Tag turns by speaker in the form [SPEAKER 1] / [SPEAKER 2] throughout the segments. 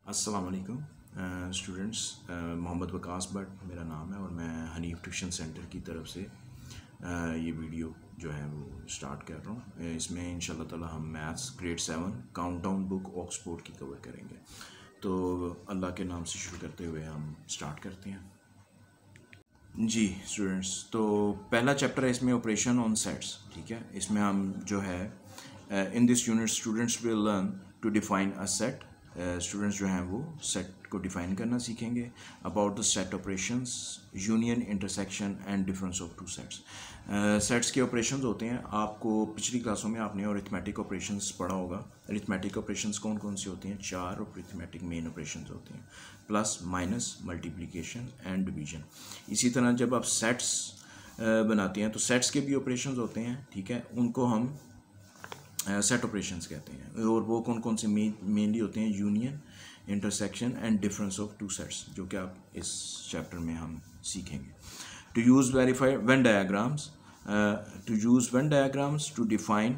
[SPEAKER 1] अस्सलाम वालेकुम स्टूडेंट्स। मोहम्मद वकास भट्ट मेरा नाम है और मैं हनीफ ट्यूशन सेंटर की तरफ से ये वीडियो जो है वो स्टार्ट कर रहा हूँ। इसमें इंशाल्लाह ताला हम maths grade 7 countdown book Oxford की कवर करेंगे। तो अल्लाह के नाम से शुरू करते हुए हम स्टार्ट करते हैं जी स्टूडेंट्स। तो पहला चैप्टर है इसमें ऑपरेशन ऑन सेट्स। ठीक है, इसमें हम जो है in this unit students will learn to define a set. Students जो हैं वो सेट को डिफाइन करना सीखेंगे। About the set operations, union, intersection and difference of two sets. Sets के ऑपरेशंस होते हैं, आपको पिछली क्लासों में आपने अरिथमेटिक ऑपरेशंस पढ़ा होगा। अरिथमेटिक ऑपरेशंस कौन कौन से होते हैं? 4 अरिथमेटिक मेन ऑपरेशंस होते हैं, plus, minus, multiplication and division. इसी तरह जब आप सेट्स बनाते हैं तो सेट्स के भी ऑपरेशंस होते हैं। ठीक है, उनको हम सेट ऑपरेशंस कहते हैं। और वो कौन कौन से मेनली होते हैं? Union, intersection and difference of two sets, जो कि आप इस चैप्टर में हम सीखेंगे। To use verify Venn diagrams, to use Venn diagrams to define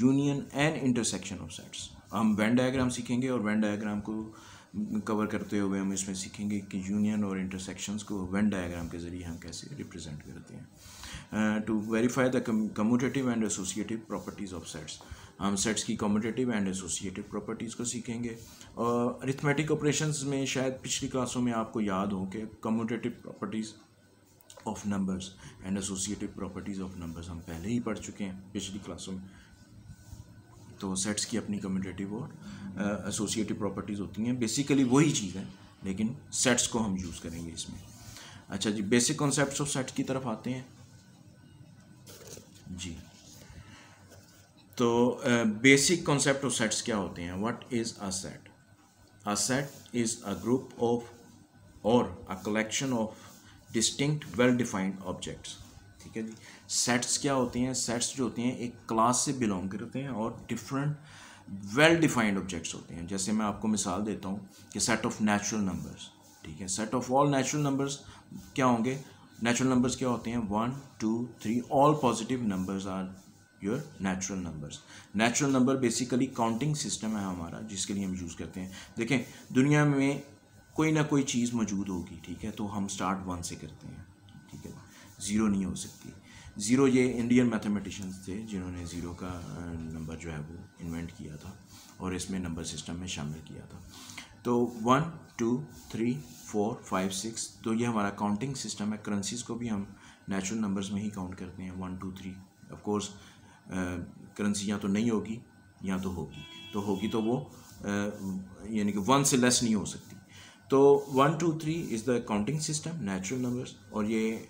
[SPEAKER 1] union and intersection of sets. हम वेन डायाग्राम सीखेंगे और वेन डायाग्राम को कवर करते हुए हम इसमें सीखेंगे कि यूनियन और इंटरसेक्शंस को वेन डायाग्राम के ज़रिए हम कैसे रिप्रेजेंट करते हैं। To verify the commutative and associative properties of sets, हम सेट्स की कम्यूटेटिव एंड एसोसिएटिव प्रॉपर्टीज़ को सीखेंगे। और अरिथमेटिक ऑपरेशंस में शायद पिछली क्लासों में आपको याद हो कि commutative properties of numbers and associative properties of numbers हम पहले ही पढ़ चुके हैं पिछली क्लासों में। तो सेट्स की अपनी कम्यूटेटिव और एसोसिएटिव प्रॉपर्टीज़ होती हैं, बेसिकली वही चीज़ है, लेकिन सेट्स को हम यूज़ करेंगे इसमें। अच्छा जी, बेसिक कॉन्सेप्ट्स ऑफ सेट्स की तरफ आते हैं जी। तो बेसिक कॉन्सेप्ट ऑफ सेट्स क्या होते हैं? What is a set? A set is a group of और a collection of distinct well defined objects. ठीक है जी, सेट्स क्या होते हैं? सेट्स जो होते हैं एक क्लास से बिलोंग करते हैं और डिफरेंट वेल डिफाइंड ऑब्जेक्ट्स होते हैं। जैसे मैं आपको मिसाल देता हूँ कि सेट ऑफ नेचुरल नंबर्स। ठीक है, set of all natural numbers क्या होंगे? नेचुरल नंबर्स क्या होते हैं? 1 2 3 all positive numbers are your natural numbers. Natural number basically counting system है हमारा, जिसके लिए हम यूज़ करते हैं। देखें, दुनिया में कोई ना कोई चीज़ मौजूद होगी, ठीक है, तो हम स्टार्ट 1 से करते हैं। ठीक है, ज़ीरो नहीं हो सकती। ज़ीरो, ये इंडियन मैथमेटिशियंस थे जिन्होंने ज़ीरो का नंबर जो है वो इन्वेंट किया था और इसमें नंबर सिस्टम में शामिल किया था। तो 1 2 3 4 5 6, तो ये हमारा काउंटिंग सिस्टम है। करेंसीज़ को भी हम नेचुरल नंबर्स में ही काउंट करते हैं, 1 2 3। ऑफ कोर्स करेंसी या तो नहीं होगी या तो होगी, तो वो यानी कि 1 से लेस नहीं हो सकती। तो 1 2 3 is the counting system, natural numbers, और ये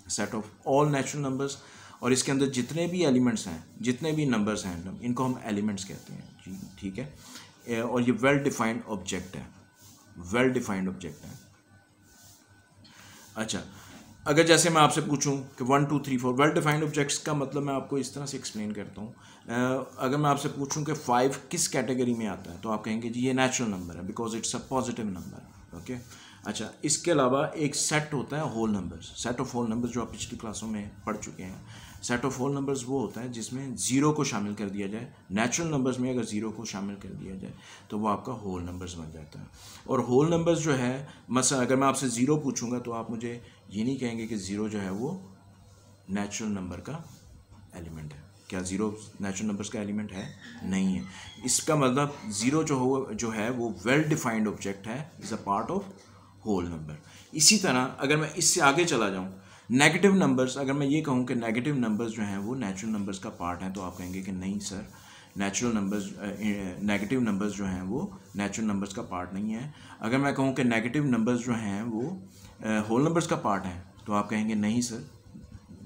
[SPEAKER 1] set of all natural numbers. और इसके अंदर जितने भी एलिमेंट्स हैं, जितने भी नंबर्स हैं, इनको हम एलिमेंट्स कहते हैं जी। ठीक है, और ये वेल डिफाइंड ऑब्जेक्ट है, वेल डिफाइंड ऑब्जेक्ट है। अच्छा, अगर जैसे मैं आपसे पूछूं कि 1 2 3 4 वेल डिफाइंड ऑब्जेक्ट्स का मतलब मैं आपको इस तरह से एक्सप्लेन करता हूँ। अगर मैं आपसे पूछूं कि 5 किस कैटेगरी में आता है, तो आप कहेंगे जी ये नेचुरल नंबर है, because it's a positive number. Okay, अच्छा, इसके अलावा एक सेट होता है whole numbers. Set of whole numbers जो आप पिछली क्लासों में पढ़ चुके हैं। सेट ऑफ होल नंबर्स वो होता है जिसमें ज़ीरो को शामिल कर दिया जाए। नेचुरल नंबर्स में अगर ज़ीरो को शामिल कर दिया जाए तो वो आपका होल नंबर्स बन जाता है। और होल नंबर्स जो है, मसला अगर मैं आपसे ज़ीरो पूछूंगा तो आप मुझे ये नहीं कहेंगे कि ज़ीरो जो है वो नेचुरल नंबर का एलिमेंट है। क्या ज़ीरो नेचुरल नंबर्स का एलिमेंट है? नहीं है। इसका मतलब ज़ीरो जो है वो वेल डिफाइंड ऑब्जेक्ट है, is a part of whole number. इसी तरह अगर मैं इससे आगे चला जाऊं, नेगेटिव नंबर्स, अगर मैं ये कहूं कि नेगेटिव नंबर्स जो हैं वो नेचुरल नंबर्स का पार्ट हैं, तो आप कहेंगे कि नहीं sir, natural numbers negative numbers जो हैं वो नेचुरल नंबर्स का पार्ट नहीं है। अगर मैं कहूं कि नेगेटिव नंबर्स जो हैं वो होल नंबर्स का पार्ट हैं, तो आप कहेंगे नहीं सर,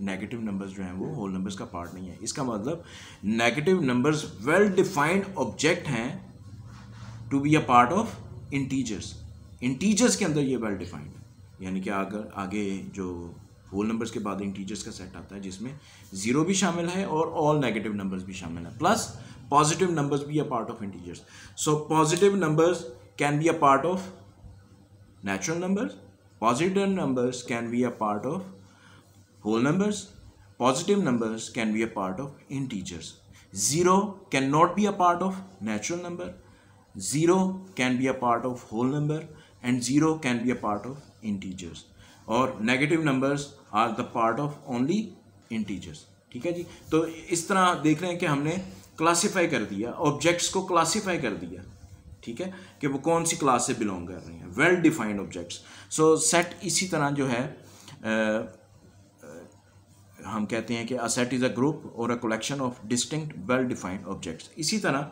[SPEAKER 1] नेगेटिव नंबर्स जो हैं वो होल नंबर्स का पार्ट नहीं है। इसका मतलब negative numbers well defined object हैं to be a part of integers. Integers के अंदर ये वेल डिफाइंड है, यानी कि अगर आगे जो होल नंबर्स के बाद इंटीजर्स का सेट आता है जिसमें ज़ीरो भी शामिल है और ऑल नेगेटिव नंबर्स भी शामिल है, प्लस पॉजिटिव नंबर्स भी अ part of integers. So positive numbers can be a part of natural numbers, positive numbers can be a part of whole numbers, positive numbers can be a part of integers. Zero cannot be a part of natural number, zero can be a part of whole number and zero can be a part of integers, और negative numbers are the part of only integers. ठीक है जी। तो इस तरह देख रहे हैं कि हमने क्लासीफाई कर दिया, ऑब्जेक्ट्स को क्लासीफाई कर दिया, ठीक है, कि वो कौन सी क्लास से बिलोंग कर रहे हैं, well defined objects. So set इसी तरह जो है हम कहते हैं कि a set is a group और a collection of distinct well defined objects. इसी तरह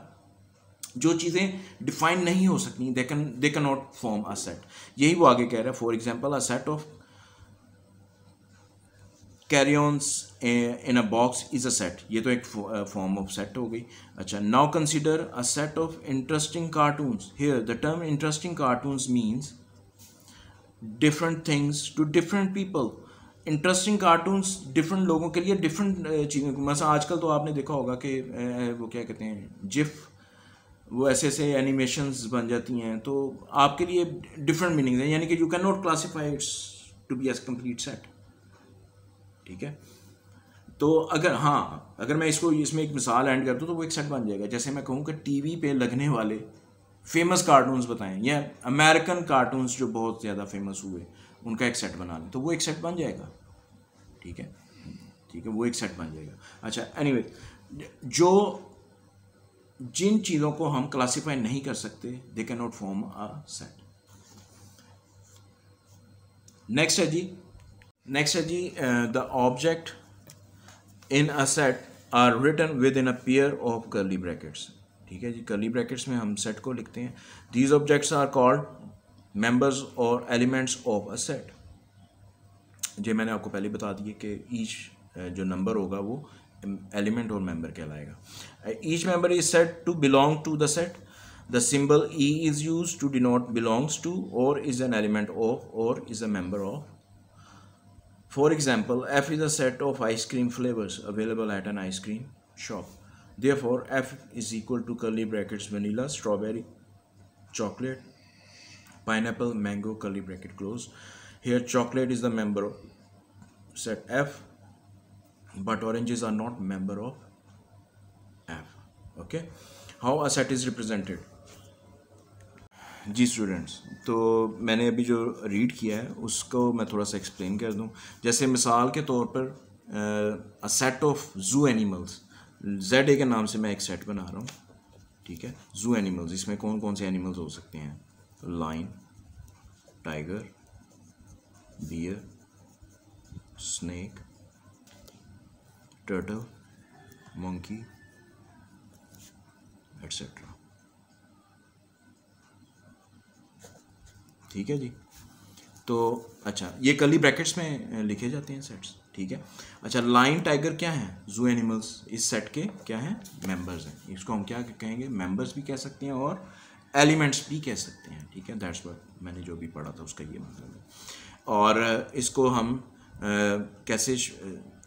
[SPEAKER 1] जो चीज़ें डिफाइन नहीं हो सकती they can not form a set. यही वो आगे कह रहा है, for example a set of crayons in a box is a set, ये तो एक फॉर्म ऑफ सेट हो गई। अच्छा, now consider a set of interesting cartoons. Here the term interesting cartoons means different things to different people. Interesting cartoons different लोगों के लिए different चीज़ें, मतलब आजकल तो आपने देखा होगा कि वो क्या कहते हैं, जिफ, वो ऐसे ऐसे एनिमेशंस बन जाती हैं, तो आपके लिए डिफरेंट मीनिंग्स हैं, यानी कि you can not classify it's to be as complete set. ठीक है, तो अगर मैं इसमें एक मिसाल ऐड कर दूँ तो वो एक सेट बन जाएगा। जैसे मैं कहूँ कि टीवी पे लगने वाले फेमस कार्टून्स बताएं, या अमेरिकन कार्टून्स जो बहुत ज़्यादा फेमस हुए उनका एक सेट बना लें, तो वो एक सेट बन जाएगा। ठीक है, वो एक सेट बन जाएगा। अच्छा, एनीवे, जो जिन चीज़ों को हम क्लासीफाई नहीं कर सकते they can not form a set. Next है जी the object in a set are written within a pair of curly brackets. ठीक है जी, कर्ली ब्रैकेट्स में हम सेट को लिखते हैं। These objects are called members और एलिमेंट्स ऑफ अ सेट। ये मैंने आपको पहले बता दिए कि ईच जो नंबर होगा वो एलिमेंट और मेंबर कहलाएगा। Each member is set to belong to the set. The symbol E is use to denote belongs to और इज एन एलिमेंट ऑफ और is a member of. For example, F is a set of ice cream flavors available at an ice cream shop. Therefore, F is equal to curly brackets vanilla, strawberry, chocolate, pineapple, mango, curly bracket close. Here, chocolate is the member of set F, but oranges are not member of F. Okay, how a set is represented? जी students, तो मैंने अभी जो read किया है उसको मैं थोड़ा सा एक्सप्लेन कर दूं। जैसे मिसाल के तौर पर अ set of zoo animals, Z A के नाम से मैं एक सेट बना रहा हूँ। ठीक है, जू एनिमल्स, इसमें कौन कौन से एनिमल्स हो सकते हैं? तो lion, tiger, bear, snake, turtle, monkey, etcetera. ठीक है जी, तो अच्छा, ये कर्ली ब्रैकेट्स में लिखे जाते हैं सेट्स। ठीक है, अच्छा, लाइन, टाइगर क्या है? जू एनिमल्स इस सेट के क्या हैं? मेंबर्स हैं। इसको हम क्या कहेंगे? मेंबर्स भी कह सकते हैं और एलिमेंट्स भी कह सकते हैं। ठीक है, दैट्स व्हाट मैंने जो भी पढ़ा था उसका ये मतलब है। और इसको हम कैसे,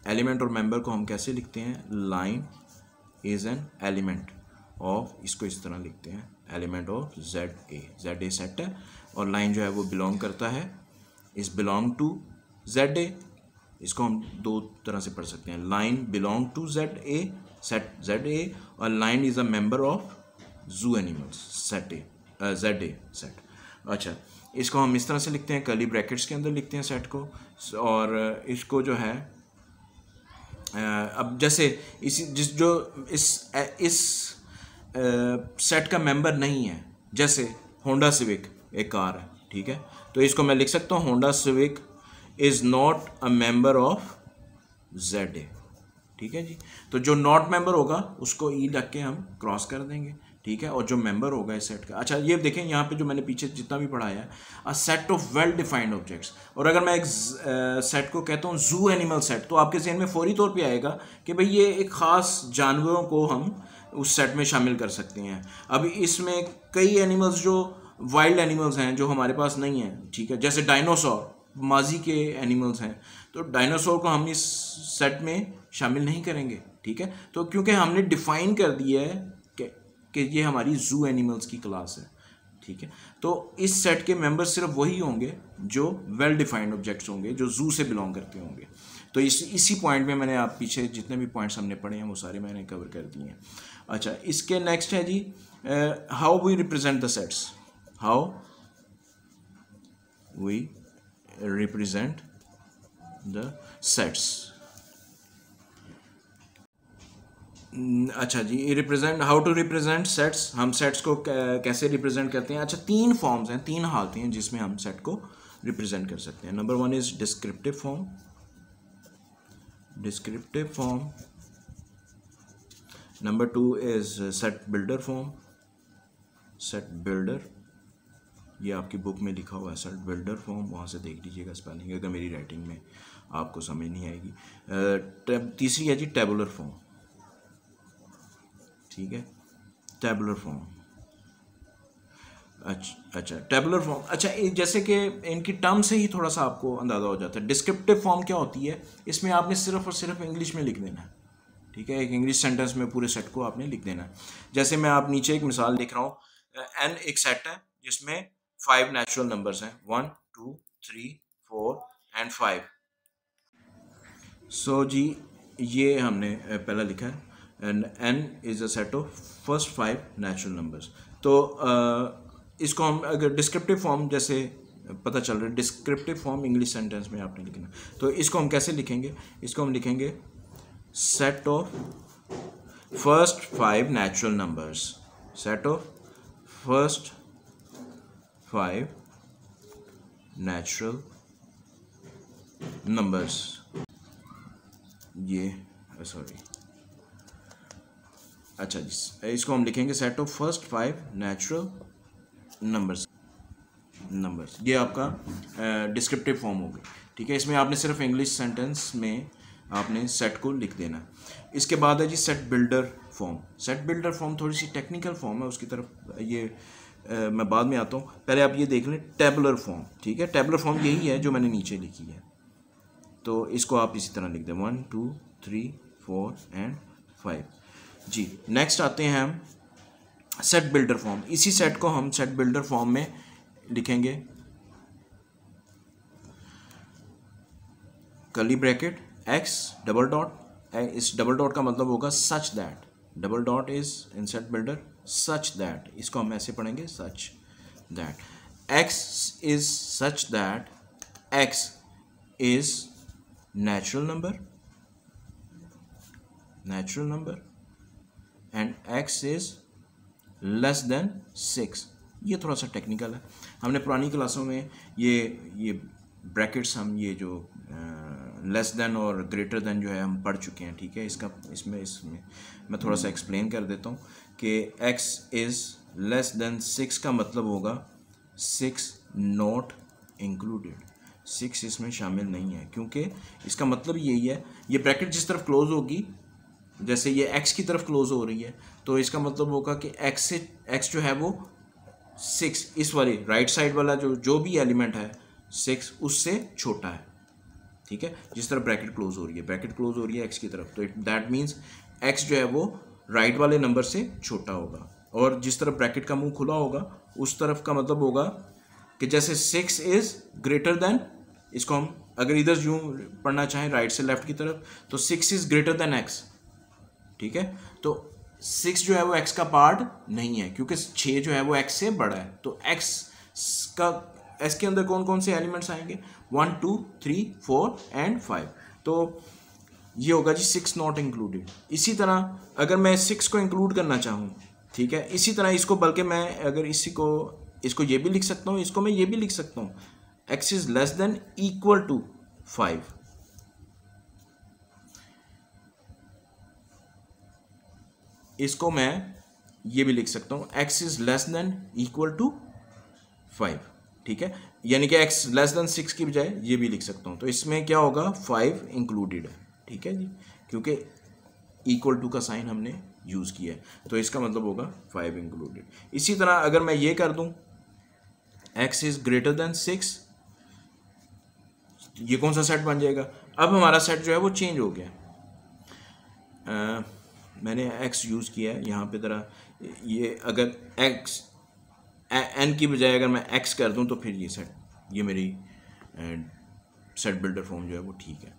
[SPEAKER 1] एलिमेंट और मेंबर को हम कैसे लिखते हैं? Lion is an element of, इसको इस तरह लिखते हैं, element of Z A set है, और लाइन जो है वो बिलोंग करता है, is belong to Z A. इसको हम दो तरह से पढ़ सकते हैं, lion belong to Z A, set Z A, और lion is a member of zoo animals set A, Z A set. अच्छा, इसको हम इस तरह से लिखते हैं, कर्ली ब्रैकेट्स के अंदर लिखते हैं सेट को। और इसको जो है अब जैसे इस सेट का मेंबर नहीं है, जैसे होंडा सिविक एक कार है। ठीक है, तो इसको मैं लिख सकता हूँ, Honda civic is not a member of Z ए। ठीक है जी, तो जो नॉट मेंबर होगा उसको ई लग के हम क्रॉस कर देंगे। ठीक है, और जो मेंबर होगा इस सेट का, अच्छा ये देखें यहाँ पे जो मैंने पीछे जितना भी पढ़ाया है, अ set of well defined objects. और अगर मैं एक सेट को कहता हूँ जू एनिमल सेट, तो आपके जहन में फौरी तौर पे आएगा कि भाई ये एक ख़ास जानवरों को हम उस सेट में शामिल कर सकते हैं। अब इसमें कई एनिमल्स जो वाइल्ड एनिमल्स हैं जो हमारे पास नहीं हैं। ठीक है, जैसे डायनासोर माजी के एनिमल्स हैं, तो डायनासोर को हम इस सेट में शामिल नहीं करेंगे। ठीक है, तो क्योंकि हमने डिफाइन कर दिया है कि ये हमारी जू एनिमल्स की क्लास है। ठीक है। तो इस सेट के मेंबर्स सिर्फ वही होंगे जो वेल डिफाइंड ऑब्जेक्ट्स होंगे, जो जू से बिलोंग करते होंगे। तो इसी पॉइंट में मैंने आप पीछे जितने भी पॉइंट्स हमने पढ़े हैं वो सारे मैंने कवर कर दिए हैं। अच्छा, इसके नेक्स्ट है जी how we represent the sets, how we represent the sets. अच्छा जी, represent, how to represent sets, हम सेट्स को कैसे रिप्रेजेंट करते हैं। अच्छा, तीन फॉर्म्स हैं, तीन हालतें हैं जिसमें हम सेट को रिप्रेजेंट कर सकते हैं। Number one is descriptive form, descriptive form. Number two is set builder form, set builder, ये आपकी बुक में लिखा हुआ है सेट बिल्डर फॉर्म, वहाँ से देख लीजिएगा स्पेलिंग, अगर मेरी राइटिंग में आपको समझ नहीं आएगी। तीसरी है जी टेबुलर फॉर्म, ठीक है, टेबुलर फॉर्म। अच्छा टेबुलर फॉर्म, अच्छा जैसे कि इनकी टर्म से ही थोड़ा सा आपको अंदाज़ा हो जाता है। डिस्क्रिप्टिव फॉर्म क्या होती है, इसमें आपने सिर्फ और सिर्फ इंग्लिश में लिख देना है, ठीक है, एक इंग्लिश सेंटेंस में पूरे सेट को आपने लिख देना है। जैसे मैं आप नीचे एक मिसाल लिख रहा हूँ, एन एक सेट है जिसमें 5 नेचुरल नंबर्स हैं, 1 2 3 4 एंड 5। सो जी ये हमने पहला लिखा है, and n is a set of first 5 natural numbers. तो इसको हम अगर डिस्क्रिप्टिव फॉर्म, जैसे पता चल रहा है डिस्क्रिप्टिव फॉर्म इंग्लिश सेंटेंस में आपने लिखना, तो इसको हम कैसे लिखेंगे, इसको हम लिखेंगे set of first 5 natural numbers, set of first 5 natural numbers. ये सॉरी, अच्छा जी, इसको हम लिखेंगे set of first 5 natural numbers, ये आपका डिस्क्रिप्टिव फॉर्म होगी, ठीक है। इसमें आपने सिर्फ इंग्लिश सेंटेंस में आपने सेट को लिख देना। इसके बाद है जी set builder form. Set builder form थोड़ी सी टेक्निकल फॉर्म है, उसकी तरफ ये मैं बाद में आता हूँ, पहले आप ये देख लें टेबुलर फॉर्म, ठीक है। टेबुलर फॉर्म यही है जो मैंने नीचे लिखी है, तो इसको आप इसी तरह लिख दें 1 2 3 4 एंड 5 जी। नेक्स्ट आते हैं हम सेट बिल्डर फॉर्म। इसी सेट को हम सेट बिल्डर फॉर्म में लिखेंगे curly bracket x double dot, इस डबल डॉट का मतलब होगा such that, double dot is in set builder such that, इसको हम ऐसे पढ़ेंगे सच that x is such that x is natural number and x is less than 6। ये थोड़ा सा टेक्निकल है, हमने पुरानी क्लासों में ये ब्रैकेट्स, हम ये जो लेस देन और ग्रेटर देन जो है हम पढ़ चुके हैं, ठीक है। इसमें मैं थोड़ा सा एक्सप्लेन कर देता हूँ कि x is less than 6 का मतलब होगा 6 नॉट इंक्लूडेड, 6 इसमें शामिल नहीं है, क्योंकि इसका मतलब यही है, ये ब्रैकेट जिस तरफ क्लोज होगी, जैसे ये x की तरफ क्लोज हो रही है, तो इसका मतलब होगा कि x जो है वो 6, इस वाली राइट साइड वाला जो भी एलिमेंट है 6 उससे छोटा है, ठीक है। जिस तरफ ब्रैकेट क्लोज हो रही है, ब्रैकेट क्लोज हो रही है x की तरफ, तो दैट मीन्स x जो है वो राइट वाले नंबर से छोटा होगा, और जिस तरफ ब्रैकेट का मुंह खुला होगा उस तरफ का मतलब होगा कि जैसे 6 इज ग्रेटर देन, इसको हम अगर इधर यूँ पढ़ना चाहें राइट से लेफ्ट की तरफ, तो 6 इज ग्रेटर देन x, ठीक है। तो 6 जो है वो x का पार्ट नहीं है, क्योंकि 6 जो है वो x से बड़ा है, तो x के अंदर कौन कौन से एलिमेंट्स आएंगे 1 2 3 4 एंड 5, तो ये होगा जी 6 नॉट इंक्लूडेड। इसी तरह अगर मैं 6 को इंक्लूड करना चाहूँ, ठीक है, इसी तरह इसको, बल्कि मैं अगर इसको ये भी लिख सकता हूँ, इसको मैं ये भी लिख सकता हूँ x is less than equal to 5, इसको मैं ये भी लिख सकता हूँ x is less than equal to 5, ठीक है, यानी कि x लेस देन 6 की बजाय ये भी लिख सकता हूँ, तो इसमें क्या होगा 5 इंक्लूडेड है, ठीक है जी, क्योंकि इक्वल टू का साइन हमने यूज़ किया है, तो इसका मतलब होगा 5 इंक्लूडेड। इसी तरह अगर मैं ये कर दूँ x इज ग्रेटर देन 6, ये कौन सा सेट बन जाएगा, अब हमारा सेट जो है वो चेंज हो गया। मैंने x यूज़ किया है यहाँ पे, तरह ये अगर एन की बजाय अगर मैं एक्स कर दूं तो फिर ये मेरी सेट बिल्डर फॉर्म जो है वो ठीक है।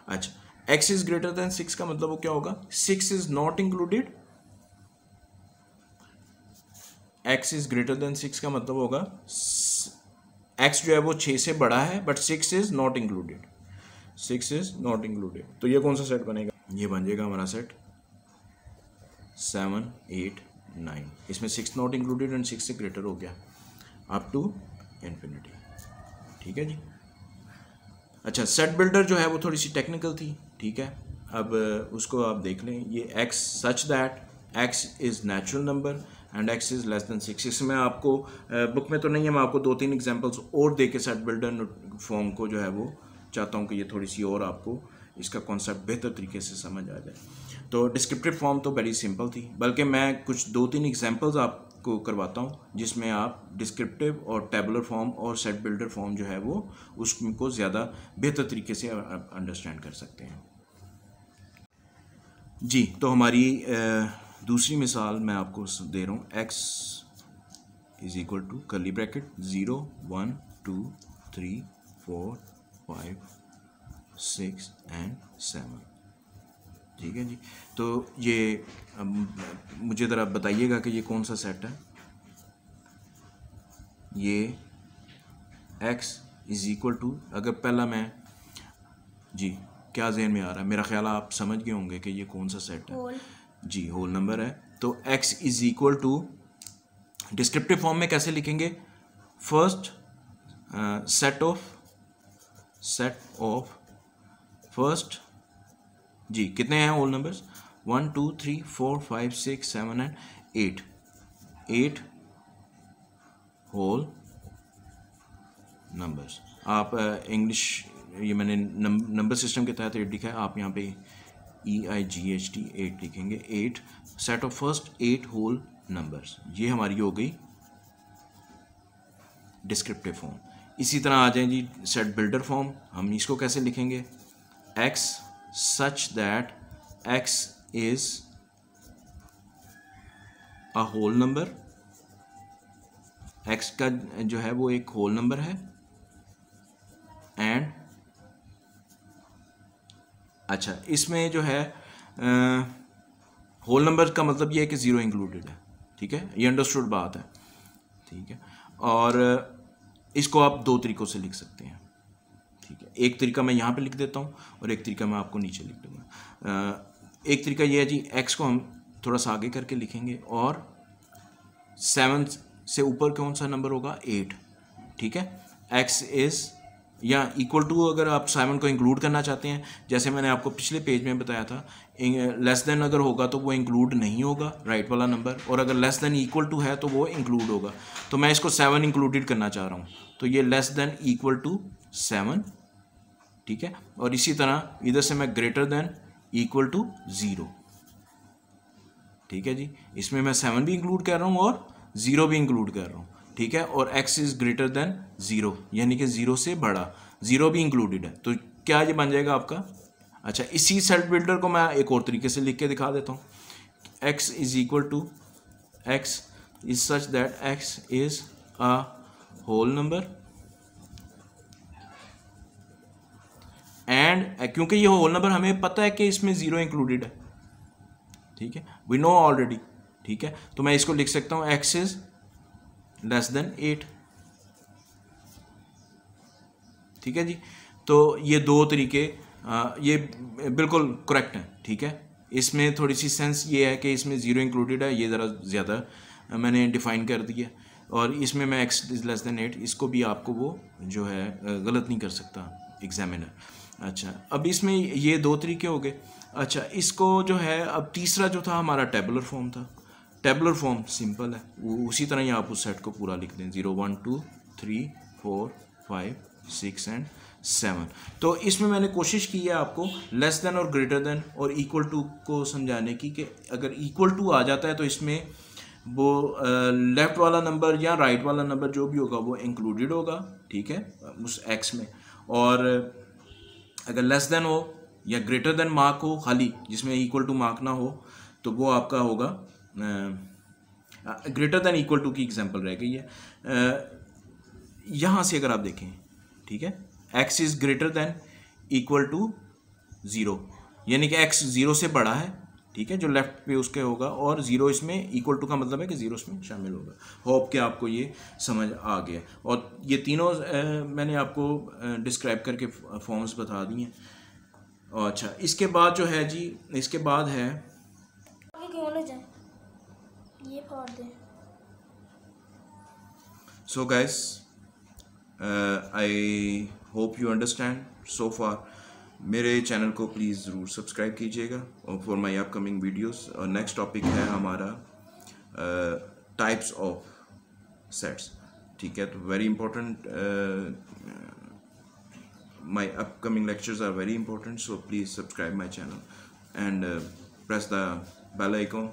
[SPEAKER 1] अच्छा, एक्स इज ग्रेटर देन 6 का मतलब वो क्या होगा? 6 is not included. X is greater than 6 का मतलब होगा एक्स जो है वो 6 से बड़ा है but 6 is not included. 6 is not included. तो ये कौन सा सेट बनेगा? ये बन जाएगा हमारा सेट 7 8 9। इसमें 6 नॉट इंक्लूडेड एंड 6 से ग्रेटर हो गया अप टू इन्फिनिटी। ठीक है जी। अच्छा, सेट बिल्डर जो है वो थोड़ी सी टेक्निकल थी, ठीक है। अब उसको आप देख लें। ये x such that x is natural number and x is less than 6। इसमें आपको बुक में तो नहीं है, मैं आपको 2-3 एग्जांपल्स और दे के सेट बिल्डर फॉर्म को जो है वो चाहता हूँ कि ये थोड़ी सी और आपको इसका कॉन्सेप्ट बेहतर तरीके से समझ आ जाए। तो डिस्क्रिप्टिव फॉर्म तो बड़ी सिंपल थी, बल्कि मैं कुछ 2-3 एग्जांपल्स आपको करवाता हूँ जिसमें आप डिस्क्रिप्टिव और टेबुलर फॉर्म और सेट बिल्डर फॉर्म जो है वो उसको ज़्यादा बेहतर तरीके से अंडरस्टैंड कर सकते हैं जी। तो हमारी दूसरी मिसाल मैं आपको दे रहा हूँ। x is equal to curly bracket 0 1 2 3 4 5 6 and 7। ठीक है जी। तो ये मुझे ज़रा बताइएगा कि ये कौन सा सेट है। ये x इज इक्वल टू, अगर पहला मैं जी क्या ज़हन में आ रहा है? मेरा ख्याल आप समझ गए होंगे कि ये कौन सा सेट है जी, होल नंबर है। तो x is equal to descriptive form में कैसे लिखेंगे? फर्स्ट सेट ऑफ फर्स्ट जी, कितने हैं whole numbers? 1 2 3 4 5 6 7 and 8 whole numbers. आप इंग्लिश ये मैंने नंबर सिस्टम के तहत 8 लिखा है, आप यहाँ पे EIGHT 8 लिखेंगे। 8 set of first 8 whole numbers. ये हमारी हो गई डिस्क्रिप्टिव फॉर्म। इसी तरह आ जाए जी सेट बिल्डर फॉर्म। हम इसको कैसे लिखेंगे? x such that x is a whole number. x का जो है वो एक होल नंबर है एंड अच्छा, इसमें जो है होल नंबर का मतलब ये है कि 0 इंक्लूडेड है। ठीक है, ये अंडरस्टूड बात है। ठीक है, और इसको आप 2 तरीक़ों से लिख सकते हैं। ठीक है, एक तरीका मैं यहाँ पे लिख देता हूँ और एक तरीका मैं आपको नीचे लिख दूँगा। एक तरीका ये है जी, x को हम थोड़ा सा आगे करके लिखेंगे और 7 से ऊपर कौन सा नंबर होगा? 8। ठीक है, x इज़ या इक्वल टू, अगर आप 7 को इंक्लूड करना चाहते हैं, जैसे मैंने आपको पिछले पेज में बताया था, लेस देन अगर होगा तो वो इंक्लूड नहीं होगा राइट वाला नंबर, और अगर लेस देन इक्वल टू है तो वो इंक्लूड होगा। तो मैं इसको 7 इंक्लूडेड करना चाह रहा हूँ, तो ये लेस देन इक्वल टू 7। ठीक है, और इसी तरह इधर से मैं ग्रेटर देन इक्वल टू 0। ठीक है जी, इसमें मैं 7 भी इंक्लूड कर रहा हूँ और 0 भी इंक्लूड कर रहा हूँ। ठीक है, और x इज़ ग्रेटर देन 0 यानी कि 0 से बड़ा, 0 भी इंक्लूडेड है। तो क्या ये बन जाएगा आपका? अच्छा, इसी सेट बिल्डर को मैं एक और तरीके से लिख के दिखा देता हूँ। x is equal to x is such that x is a whole number and, क्योंकि ये होल नंबर हमें पता है कि इसमें 0 इंक्लूडेड है। ठीक है, वी नो ऑलरेडी। ठीक है, तो मैं इसको लिख सकता हूँ x इज लेस देन 8। ठीक है जी, तो ये 2 तरीके ये बिल्कुल करेक्ट हैं। ठीक है, इसमें थोड़ी सी सेंस ये है कि इसमें 0 इंक्लूडेड है, ये ज़रा ज़्यादा मैंने डिफ़ाइन कर दिया, और इसमें मैं x इज़ लेस देन 8, इसको भी आपको वो जो है गलत नहीं कर सकता एग्जामिनर। अच्छा, अब इसमें ये 2 तरीके हो गए। अच्छा, इसको जो है, अब तीसरा जो था हमारा टेबुलर फॉर्म था। टेबुलर फॉर्म सिंपल है, वो उसी तरह ही आप उस सेट को पूरा लिख दें, 0 1 2 3 4 5 6 एंड 7। तो इसमें मैंने कोशिश की है आपको लेस देन और ग्रेटर देन और इक्वल टू को समझाने की, कि अगर इक्वल टू आ जाता है तो इसमें वो लेफ़्ट वाला नंबर या राइट वाला नंबर जो भी होगा वो इंक्लूडेड होगा। ठीक है, उस x में, और अगर लेस देन हो या ग्रेटर देन मार्क हो खाली, जिसमें इक्वल टू मार्क ना हो, तो वो आपका होगा ग्रेटर दैन इक्वल टू की एग्जांपल रह गई है। यहाँ से अगर आप देखें, ठीक है, x is greater than equal to 0, यानी कि x 0 से बड़ा है, ठीक है, जो लेफ्ट पे उसके होगा, और 0 इसमें इक्वल टू का मतलब है कि 0 इसमें शामिल होगा। होप कि आपको ये समझ आ गया। और ये तीनों मैंने आपको डिस्क्राइब करके फॉर्म्स बता दी हैं। अच्छा, इसके बाद जो है जी, इसके बाद है
[SPEAKER 2] ये फाड़ दे।
[SPEAKER 1] So guys, I hope you understand so far. मेरे चैनल को प्लीज़ ज़रूर सब्सक्राइब कीजिएगा और फॉर माय अपकमिंग वीडियोस। और नेक्स्ट टॉपिक है हमारा टाइप्स ऑफ सेट्स, ठीक है। तो very important, my upcoming lectures are very important, so please subscribe my channel and press the bell icon